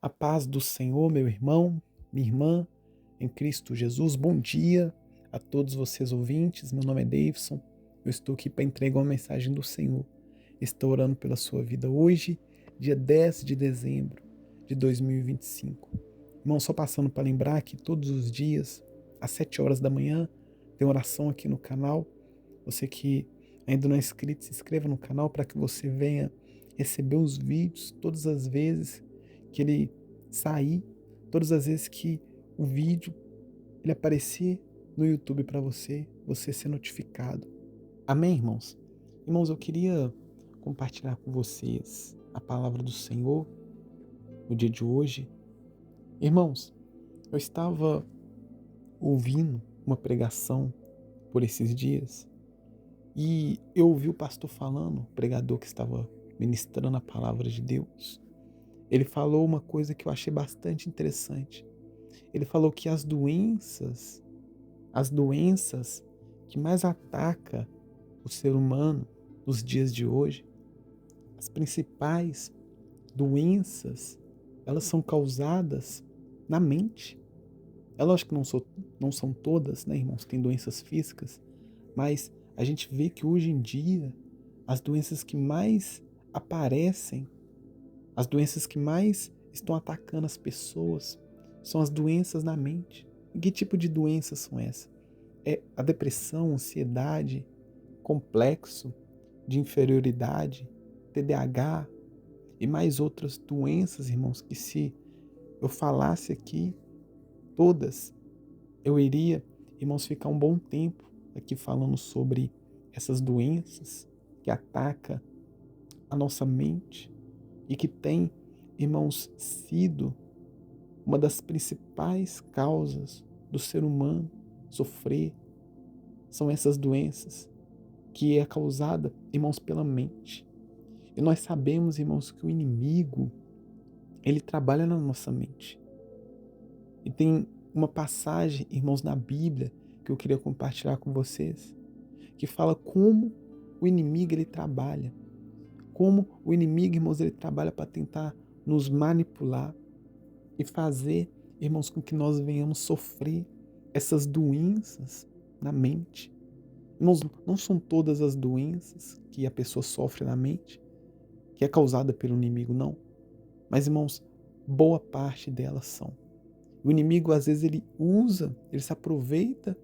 A paz do Senhor, meu irmão, minha irmã, em Cristo Jesus. Bom dia a todos vocês ouvintes. Meu nome é Davidson. Eu estou aqui para entregar uma mensagem do Senhor. Estou orando pela sua vida hoje, dia 10 de dezembro de 2025. Irmão, só passando para lembrar que todos os dias, às 7 horas da manhã, tem oração aqui no canal. Você que ainda não é inscrito, se inscreva no canal para que você venha receber os vídeos todas as vezes que ele sair, todas as vezes que o vídeo ele aparecer no YouTube para você ser notificado. Amém, irmãos? Irmãos, eu queria compartilhar com vocês a palavra do Senhor no dia de hoje. Irmãos, eu estava ouvindo uma pregação por esses dias e eu ouvi o pastor falando, o pregador que estava ministrando a palavra de Deus. Ele falou uma coisa que eu achei bastante interessante. Ele falou que as doenças que mais atacam o ser humano nos dias de hoje, as principais doenças, elas são causadas na mente. É lógico que não são todas, né, irmãos? Tem doenças físicas, mas a gente vê que hoje em dia as doenças que mais aparecem, as doenças que mais estão atacando as pessoas, são as doenças na mente. E que tipo de doenças são essas? É a depressão, ansiedade, complexo de inferioridade, TDAH e mais outras doenças, irmãos, que se eu falasse aqui todas, eu iria, irmãos, ficar um bom tempo aqui falando sobre essas doenças que atacam a nossa mente e que tem, irmãos, sido uma das principais causas do ser humano sofrer. São essas doenças que é causada, irmãos, pela mente. E nós sabemos, irmãos, que o inimigo, ele trabalha na nossa mente. E tem uma passagem, irmãos, na Bíblia que eu queria compartilhar com vocês, que fala como o inimigo ele trabalha. Como o inimigo, irmãos, ele trabalha para tentar nos manipular e fazer, irmãos, com que nós venhamos sofrer essas doenças na mente. Irmãos, não são todas as doenças que a pessoa sofre na mente que é causada pelo inimigo, não. Mas, irmãos, boa parte delas são. O inimigo, às vezes, ele se aproveita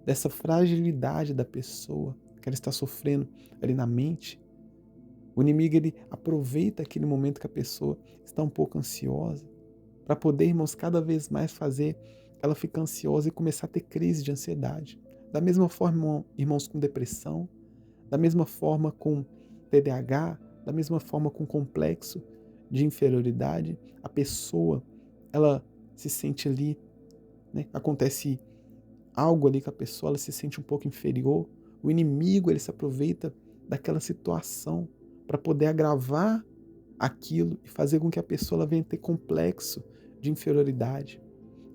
dessa fragilidade da pessoa que ela está sofrendo ali na mente. O inimigo, ele aproveita aquele momento que a pessoa está um pouco ansiosa para poder, irmãos, cada vez mais fazer ela ficar ansiosa e começar a ter crise de ansiedade. Da mesma forma, irmãos, com depressão, da mesma forma com TDAH, da mesma forma com complexo de inferioridade, a pessoa, ela se sente ali, né? Acontece algo ali com a pessoa, ela se sente um pouco inferior. O inimigo, ele se aproveita daquela situação para poder agravar aquilo e fazer com que a pessoa ela venha ter complexo de inferioridade.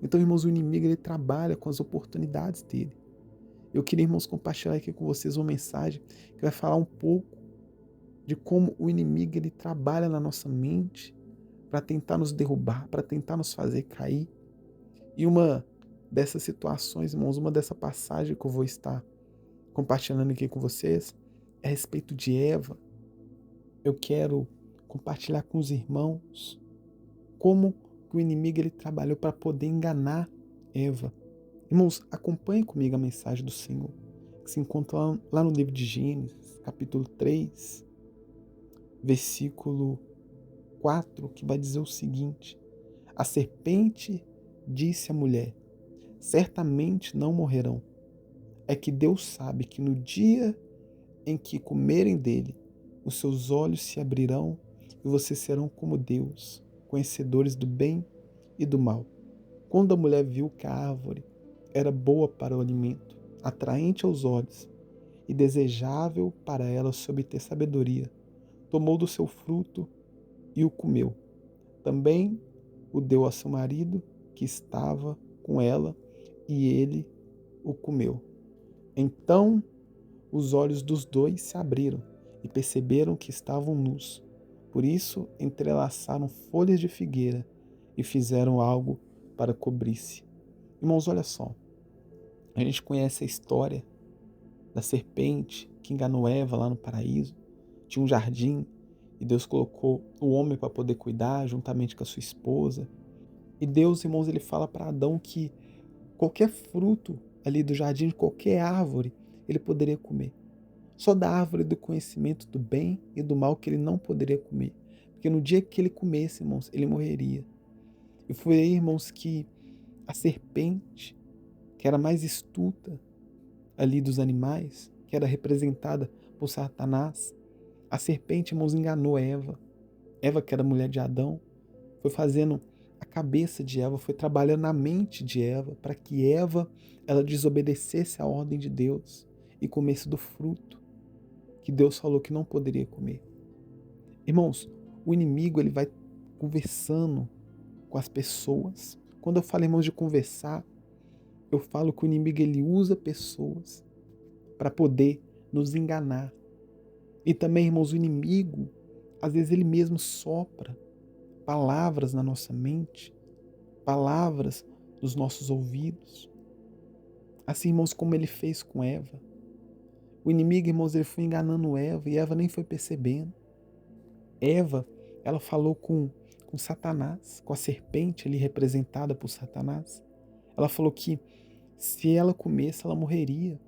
Então, irmãos, o inimigo ele trabalha com as oportunidades dele. Eu queria, irmãos, compartilhar aqui com vocês uma mensagem que vai falar um pouco de como o inimigo ele trabalha na nossa mente para tentar nos derrubar, para tentar nos fazer cair. E uma dessas situações, irmãos, uma dessa passagem que eu vou estar compartilhando aqui com vocês é a respeito de Eva. Eu quero compartilhar com os irmãos como o inimigo ele trabalhou para poder enganar Eva. Irmãos, acompanhem comigo a mensagem do Senhor, que se encontra lá no livro de Gênesis, capítulo 3, versículo 4, que vai dizer o seguinte: a serpente disse à mulher: certamente não morrerão. É que Deus sabe que no dia em que comerem dele, os seus olhos se abrirão e vocês serão como Deus, conhecedores do bem e do mal. Quando a mulher viu que a árvore era boa para o alimento, atraente aos olhos e desejável para ela se obter sabedoria, tomou do seu fruto e o comeu. Também o deu a seu marido, que estava com ela, e ele o comeu. Então os olhos dos dois se abriram e perceberam que estavam nus. Por isso entrelaçaram folhas de figueira e fizeram algo para cobrir-se. Irmãos, olha só, a gente conhece a história da serpente que enganou Eva lá no paraíso. Tinha um jardim e Deus colocou o homem para poder cuidar juntamente com a sua esposa. E Deus, irmãos, ele fala para Adão que qualquer fruto ali do jardim, de qualquer árvore, ele poderia comer. Só da árvore do conhecimento do bem e do mal que ele não poderia comer. Porque no dia que ele comesse, irmãos, ele morreria. E foi aí, irmãos, que a serpente, que era mais astuta ali dos animais, que era representada por Satanás, a serpente, irmãos, enganou Eva. Eva, que era mulher de Adão, foi fazendo a cabeça de Eva, foi trabalhando na mente de Eva, para que Eva, ela desobedecesse à ordem de Deus e comesse do fruto que Deus falou que não poderia comer. Irmãos, o inimigo, ele vai conversando com as pessoas. Quando eu falo, irmãos, de conversar, eu falo que o inimigo, ele usa pessoas para poder nos enganar. E também, irmãos, o inimigo, às vezes ele mesmo sopra palavras na nossa mente, palavras nos nossos ouvidos. Assim, irmãos, como ele fez com Eva. O inimigo, irmãos, ele foi enganando Eva e Eva nem foi percebendo. Eva, ela falou com Satanás, com a serpente ali representada por Satanás. Ela falou que se ela comesse, ela morreria.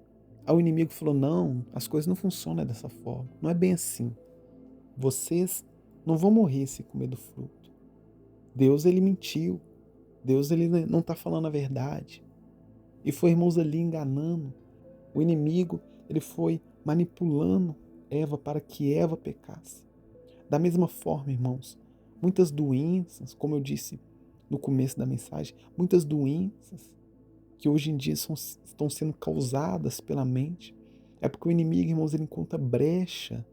Aí o inimigo falou, não, as coisas não funcionam dessa forma. Não é bem assim. Vocês não vão morrer se comer do fruto. Deus, ele mentiu. Deus, ele não está falando a verdade. E foi, irmãos, ali enganando. O inimigo, ele foi manipulando Eva para que Eva pecasse. Da mesma forma, irmãos, muitas doenças, como eu disse no começo da mensagem, muitas doenças que hoje em dia estão sendo causadas pela mente, é porque o inimigo, irmãos, ele encontra brecha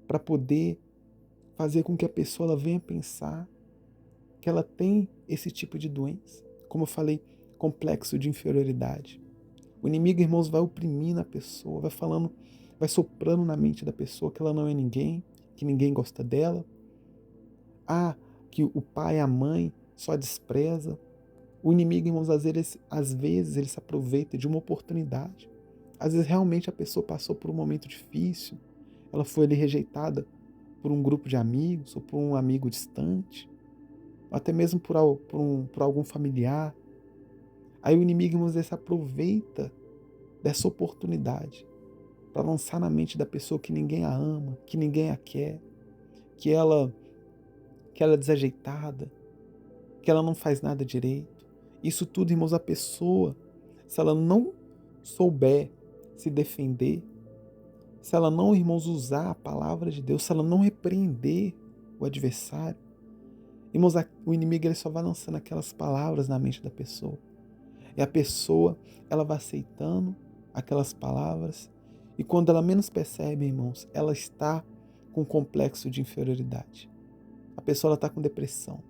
para poder fazer com que a pessoa ela venha pensar que ela tem esse tipo de doença. Como eu falei, complexo de inferioridade. O inimigo, irmãos, vai oprimindo a pessoa, vai falando, vai soprando na mente da pessoa que ela não é ninguém, que ninguém gosta dela. Que o pai, a mãe só despreza. O inimigo, irmãos, às vezes ele se aproveita de uma oportunidade. Às vezes realmente a pessoa passou por um momento difícil, ela foi ali rejeitada por um grupo de amigos, ou por um amigo distante, ou até mesmo por algum familiar. Aí o inimigo, irmãos, ele se aproveita dessa oportunidade para lançar na mente da pessoa que ninguém a ama, que ninguém a quer, que ela é desajeitada, que ela não faz nada direito. Isso tudo, irmãos, a pessoa, se ela não souber se defender, se ela não, irmãos, usar a palavra de Deus, se ela não repreender o adversário, irmãos, o inimigo ele só vai lançando aquelas palavras na mente da pessoa. E a pessoa, ela vai aceitando aquelas palavras, e quando ela menos percebe, irmãos, ela está com complexo de inferioridade. A pessoa, ela está com depressão.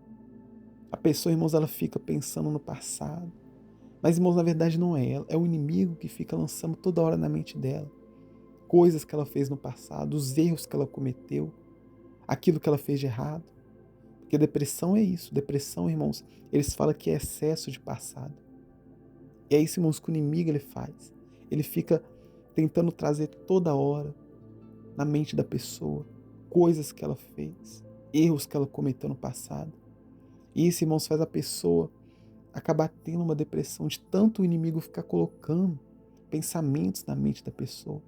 A pessoa, irmãos, ela fica pensando no passado. Mas, irmãos, na verdade não é ela. É o inimigo que fica lançando toda hora na mente dela coisas que ela fez no passado, os erros que ela cometeu, aquilo que ela fez de errado. Porque depressão é isso. Depressão, irmãos, eles falam que é excesso de passado. E é isso, irmãos, que o inimigo ele faz. Ele fica tentando trazer toda hora na mente da pessoa coisas que ela fez, erros que ela cometeu no passado. E isso, irmãos, faz a pessoa acabar tendo uma depressão de tanto o inimigo ficar colocando pensamentos na mente da pessoa.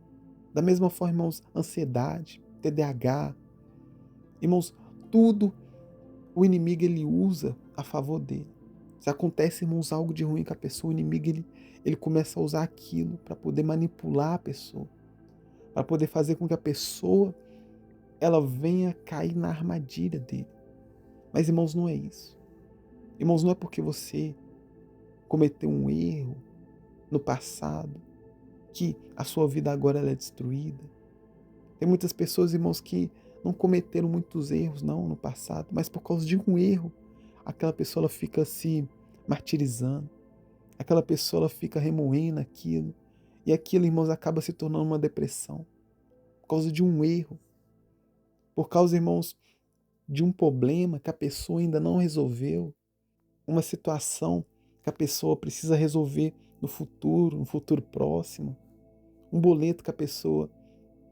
Da mesma forma, irmãos, ansiedade, TDAH. Irmãos, tudo o inimigo ele usa a favor dele. Se acontece, irmãos, algo de ruim com a pessoa, o inimigo ele começa a usar aquilo para poder manipular a pessoa, para poder fazer com que a pessoa ela venha cair na armadilha dele. Mas, irmãos, não é isso. Irmãos, não é porque você cometeu um erro no passado que a sua vida agora ela é destruída. Tem muitas pessoas, irmãos, que não cometeram muitos erros não no passado, mas por causa de um erro, aquela pessoa ela fica se martirizando, aquela pessoa ela fica remoendo aquilo, e aquilo, irmãos, acaba se tornando uma depressão, por causa de um erro, por causa, irmãos, de um problema que a pessoa ainda não resolveu, uma situação que a pessoa precisa resolver no futuro próximo, um boleto que a pessoa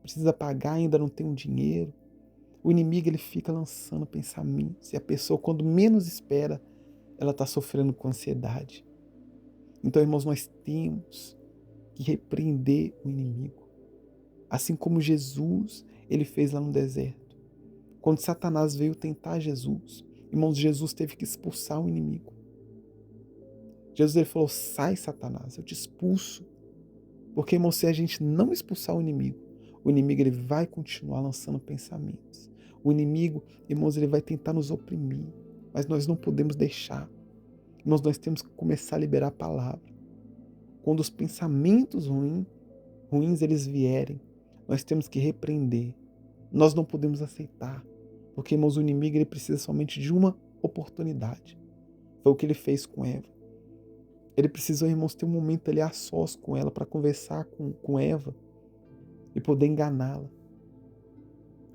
precisa pagar e ainda não tem um dinheiro. O inimigo ele fica lançando pensamentos e a pessoa, quando menos espera, ela está sofrendo com ansiedade. Então, irmãos, nós temos que repreender o inimigo. Assim como Jesus, ele fez lá no deserto. Quando Satanás veio tentar Jesus, irmãos, Jesus teve que expulsar o inimigo. Jesus ele falou: sai, Satanás, eu te expulso. Porque, irmãos, se a gente não expulsar o inimigo ele vai continuar lançando pensamentos. O inimigo, irmãos, ele vai tentar nos oprimir, mas nós não podemos deixar. Irmãos, nós temos que começar a liberar a palavra. Quando os pensamentos ruins eles vierem, nós temos que repreender. Nós não podemos aceitar, porque, irmãos, o inimigo ele precisa somente de uma oportunidade. Foi o que ele fez com Eva. Ele precisou, irmãos, ter um momento ali a sós com ela para conversar com Eva e poder enganá-la.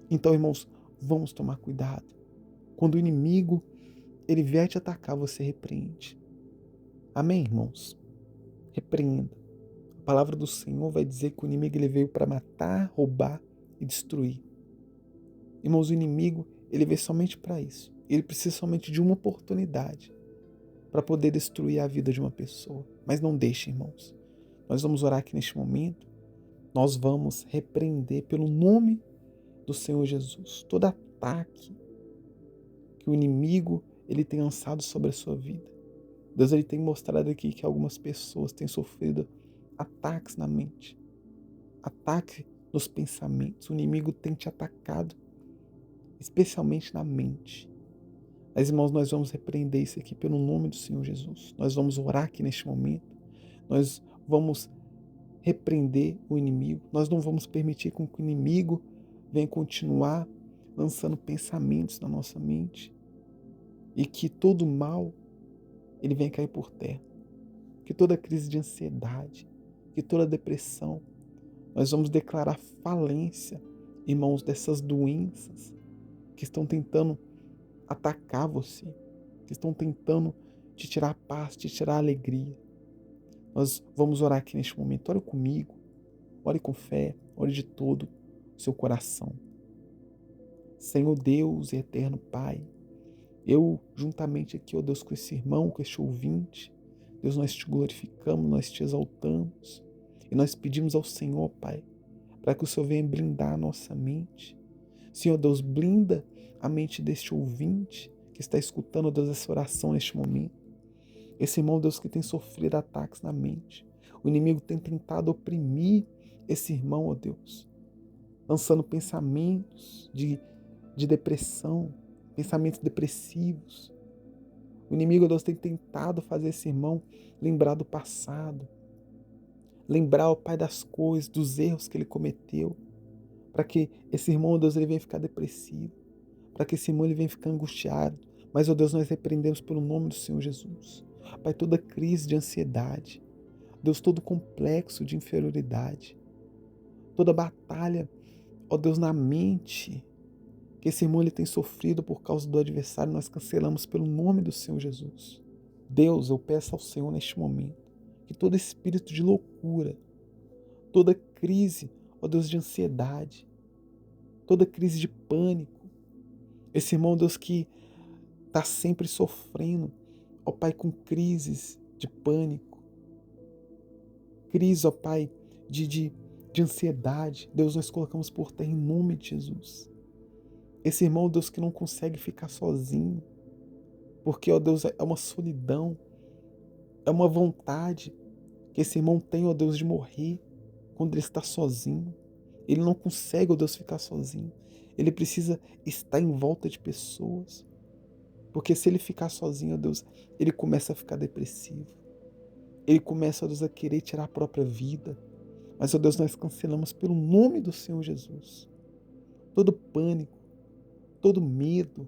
Então, irmãos, vamos tomar cuidado. Quando o inimigo ele vier te atacar, você repreende. Amém, irmãos? Repreenda. A palavra do Senhor vai dizer que o inimigo ele veio para matar, roubar e destruir. Irmãos, o inimigo ele veio somente para isso. Ele precisa somente de uma oportunidade para poder destruir a vida de uma pessoa. Mas não deixe, irmãos. Nós vamos orar aqui neste momento. Nós vamos repreender pelo nome do Senhor Jesus todo ataque que o inimigo ele tem lançado sobre a sua vida. Deus ele tem mostrado aqui que algumas pessoas têm sofrido ataques na mente, ataque nos pensamentos. O inimigo tem te atacado, especialmente na mente. Mas, irmãos, nós vamos repreender isso aqui pelo nome do Senhor Jesus. Nós vamos orar aqui neste momento. Nós vamos repreender o inimigo. Nós não vamos permitir com que o inimigo venha continuar lançando pensamentos na nossa mente e que todo mal ele venha cair por terra. Que toda crise de ansiedade, que toda depressão, nós vamos declarar falência, irmãos, dessas doenças que estão tentando atacar você, que estão tentando te tirar a paz, te tirar a alegria. Nós vamos orar aqui neste momento. Ore comigo, ore com fé, ore de todo o seu coração. Senhor Deus e eterno Pai, eu juntamente aqui, ó Deus, com esse irmão, com este ouvinte, Deus, nós te glorificamos, nós te exaltamos e nós pedimos ao Senhor, Pai, para que o Senhor venha blindar a nossa mente. Senhor Deus, blinda a mente deste ouvinte que está escutando, Deus, essa oração neste momento. Esse irmão, Deus, que tem sofrido ataques na mente. O inimigo tem tentado oprimir esse irmão, ó Deus, lançando pensamentos de depressão, pensamentos depressivos. O inimigo, ó Deus, tem tentado fazer esse irmão lembrar do passado, lembrar, ó Pai, das coisas, dos erros que ele cometeu, para que esse irmão, ó Deus, ele venha ficar depressivo, para que esse irmão ele venha ficar angustiado. Mas, ó Deus, nós repreendemos pelo nome do Senhor Jesus. Pai, toda crise de ansiedade, Deus, todo complexo de inferioridade, toda batalha, ó Deus, na mente, que esse irmão ele tem sofrido por causa do adversário, nós cancelamos pelo nome do Senhor Jesus. Deus, eu peço ao Senhor neste momento, que todo espírito de loucura, toda crise, ó Deus, de ansiedade, toda crise de pânico, esse irmão, Deus, que está sempre sofrendo, ó Pai, com crises de pânico, crise, ó Pai, de ansiedade, Deus, nós colocamos por terra em nome de Jesus. Esse irmão, Deus, que não consegue ficar sozinho, porque, ó Deus, é uma solidão, é uma vontade que esse irmão tem, ó Deus, de morrer quando ele está sozinho. Ele não consegue, ó Deus, ficar sozinho. Ele precisa estar em volta de pessoas. Porque se ele ficar sozinho, ó Deus, ele começa a ficar depressivo. Ele começa, ó Deus, a querer tirar a própria vida. Mas, ó Deus, nós cancelamos pelo nome do Senhor Jesus todo pânico, todo medo,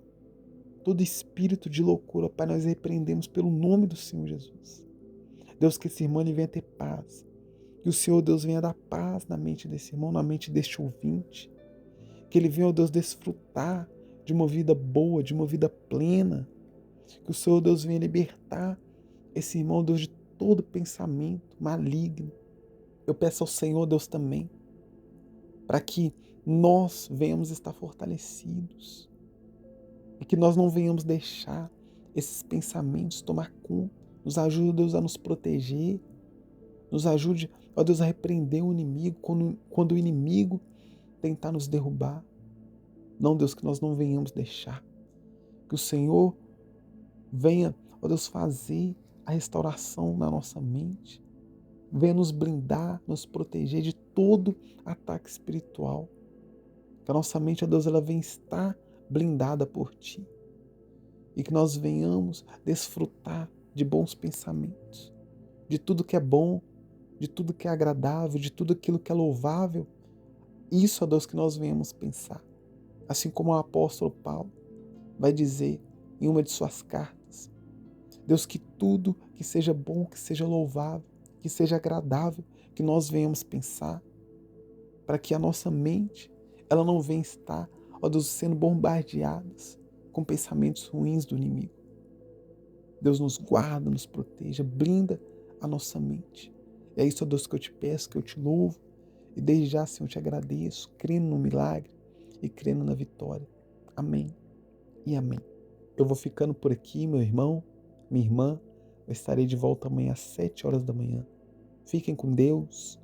todo espírito de loucura, ó Pai, nós repreendemos pelo nome do Senhor Jesus. Deus, que esse irmão ele venha ter paz. Que o Senhor, Deus, venha dar paz na mente desse irmão, na mente deste ouvinte. Que ele venha, ó Deus, desfrutar de uma vida boa, de uma vida plena. Que o Senhor, Deus, venha libertar esse irmão, Deus, de todo pensamento maligno. Eu peço ao Senhor, Deus, também, para que nós venhamos estar fortalecidos e que nós não venhamos deixar esses pensamentos tomar conta. Nos ajude, Deus, a nos proteger. Nos ajude, ó Deus, a repreender o inimigo quando o inimigo tentar nos derrubar. Não, Deus, que nós não venhamos deixar. Que o Senhor venha, ó Deus, fazer a restauração na nossa mente. Venha nos blindar, nos proteger de todo ataque espiritual. Que a nossa mente, ó Deus, ela venha estar blindada por Ti. E que nós venhamos desfrutar de bons pensamentos, de tudo que é bom, de tudo que é agradável, de tudo aquilo que é louvável. Isso, ó Deus, que nós venhamos pensar. Assim como o apóstolo Paulo vai dizer em uma de suas cartas, Deus, que tudo que seja bom, que seja louvável, que seja agradável, que nós venhamos pensar, para que a nossa mente, ela não venha estar, ó Deus, sendo bombardeadas com pensamentos ruins do inimigo. Deus nos guarda, nos proteja, blinda a nossa mente. É isso, ó Deus, que eu te peço, que eu te louvo, e desde já, Senhor, eu te agradeço, crendo no milagre e crendo na vitória. Amém e amém. Eu vou ficando por aqui, meu irmão, minha irmã. Eu estarei de volta amanhã às 7 horas da manhã. Fiquem com Deus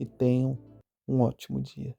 e tenham um ótimo dia.